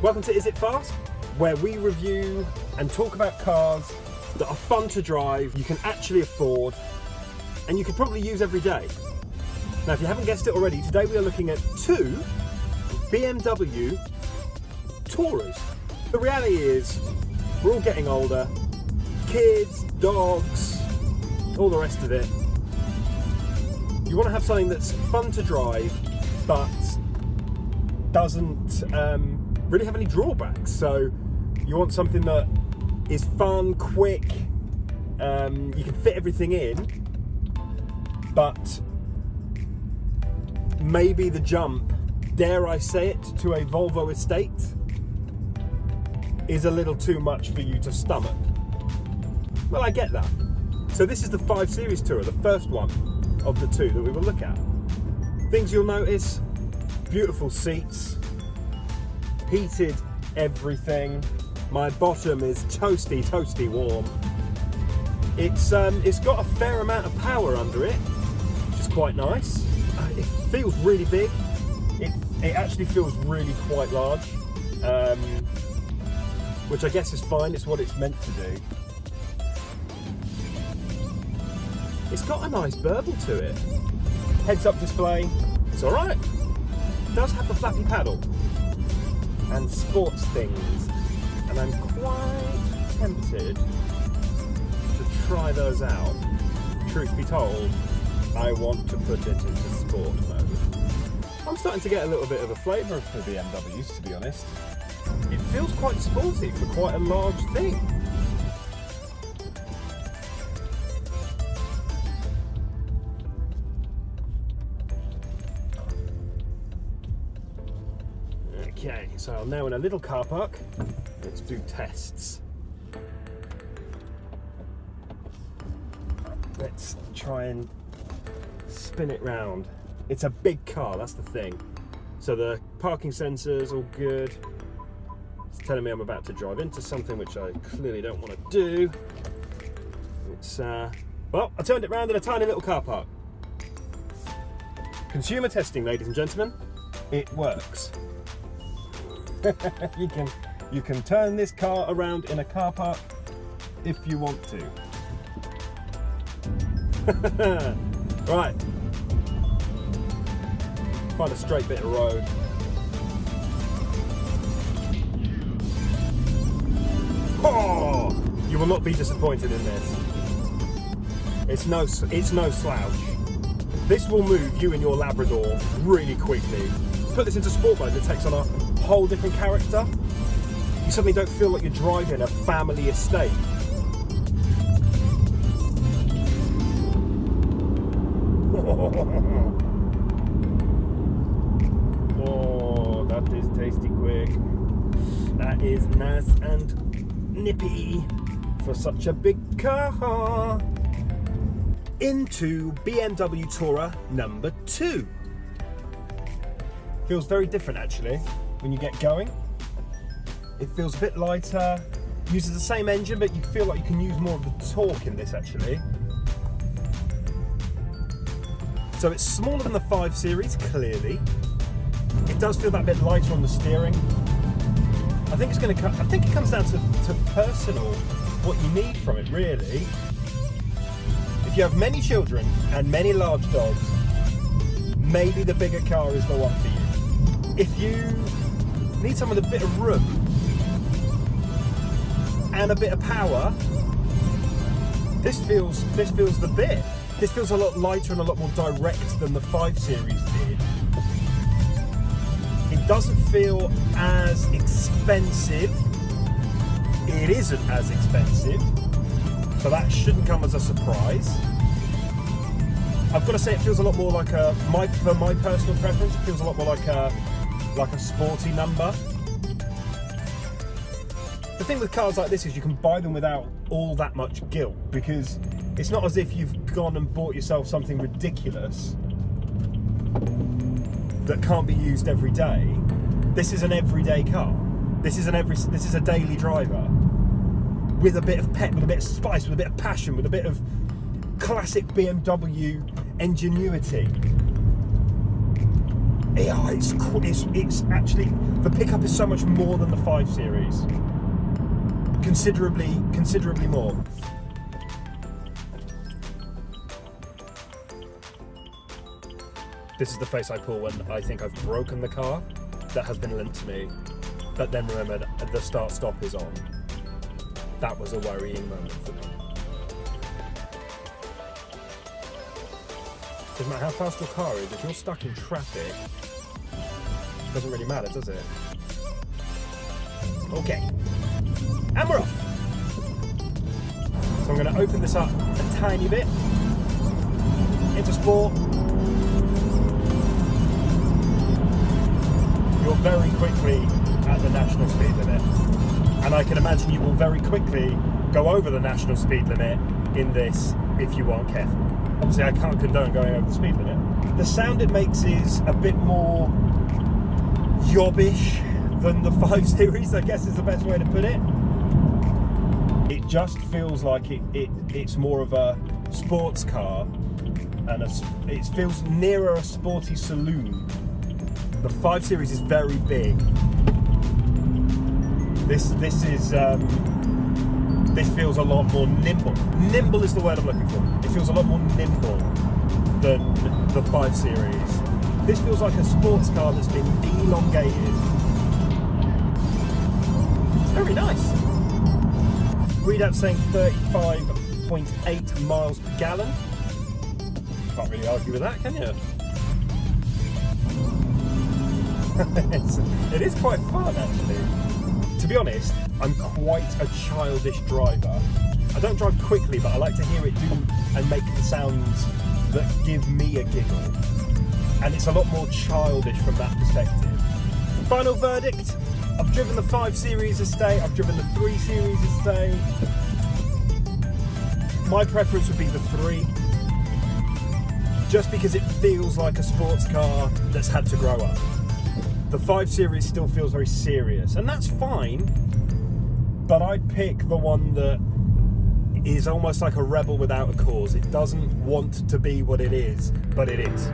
Welcome to Is It Fast? Where we review and talk about cars that are fun to drive, you can actually afford, and you could probably use every day. Now, if you haven't guessed it already, today we are looking at two BMW Tourers. The reality is, we're all getting older, kids, dogs, all the rest of it. You want to have something that's fun to drive, but doesn't really have any drawbacks. So you want something that is fun, quick, you can fit everything in, but maybe the jump, dare I say it, to a Volvo estate is a little too much for you to stomach. Well, I get that. So this is the 5 Series Tourer, the first one of the two that we will look at. Things you'll notice: beautiful seats, heated everything. My bottom is toasty warm. It's got a fair amount of power under it, which is quite nice. It feels really big. It actually feels really quite large, which I guess is fine. It's what it's meant to do. It's got a nice burble to it. Heads-up display, it's all right. It does have the flappy paddle and sports things, and I'm quite tempted to try those out. Truth be told, I want to put it into sport mode. I'm starting to get a little bit of a flavour for BMWs, to be honest. It feels quite sporty for quite a large thing. Okay, so I'm now in a little car park. Let's do tests. Let's try and spin it round. It's a big car, that's the thing. So the parking sensors all good. It's telling me I'm about to drive into something which I clearly don't want to do. It's well, I turned it round in a tiny little car park. Consumer testing, ladies and gentlemen. It works. you can turn this car around in a car park if you want to. Right. Find a straight bit of road. Oh! You will not be disappointed in this. It's no slouch. This will move you and your Labrador really quickly. Put this into sport mode, it takes on a whole different character. You suddenly don't feel like you're driving a family estate. Oh, that is tasty quick. That is nice and nippy for such a big car. Into BMW Tourer number 2. Feels very different actually when you get going. It feels a bit lighter, uses the same engine, but you feel like you can use more of the torque in this actually. So it's smaller than the 5 Series, clearly. It does feel that bit lighter on the steering. I think it comes down to personal, what you need from it really. If you have many children and many large dogs, maybe the bigger car is the one for you. If you need something with a bit of room and a bit of power, this feels the bit. This feels a lot lighter and a lot more direct than the 5 Series did. It doesn't feel as expensive. It isn't as expensive, so that shouldn't come as a surprise. I've got to say, it feels a lot more like for my personal preference, it feels a lot more like a sporty number. The thing with cars like this is you can buy them without all that much guilt, because it's not as if you've gone and bought yourself something ridiculous that can't be used every day. This is an everyday car. This is a daily driver with a bit of pep, with a bit of spice, with a bit of passion, with a bit of classic BMW ingenuity. Yeah, it's actually, the pickup is so much more than the 5 Series. Considerably more. This is the face I pull when I think I've broken the car that has been lent to me, but then remembered the start-stop is on. That was a worrying moment for me. Doesn't matter how fast your car is, if you're stuck in traffic, it doesn't really matter, does it? Okay, and we're off. So I'm going to open this up a tiny bit into sport. You're very quickly at the national speed limit, and I can imagine you will very quickly go over the national speed limit in this if you aren't careful. Obviously I can't condone going over the speed limit. The sound it makes is a bit more yobbish than the 5 Series, I guess is the best way to put it. It just feels like it's more of a sports car, and it feels nearer a sporty saloon. The 5 Series is very big. This feels a lot more nimble. Nimble is the word I'm looking for. It feels a lot more nimble than the 5 Series. This feels like a sports car that's been elongated. It's very nice. Readout saying 35.8 miles per gallon. Can't really argue with that, can you? It is quite fun, actually. To be honest, I'm quite a childish driver. I don't drive quickly, but I like to hear it do and make the sounds that give me a giggle. And it's a lot more childish from that perspective. Final verdict. I've driven the 5 Series estate, I've driven the 3 Series estate. My preference would be the 3. Just because it feels like a sports car that's had to grow up. The 5 Series still feels very serious, and that's fine, but I'd pick the one that is almost like a rebel without a cause. It doesn't want to be what it is, but it is.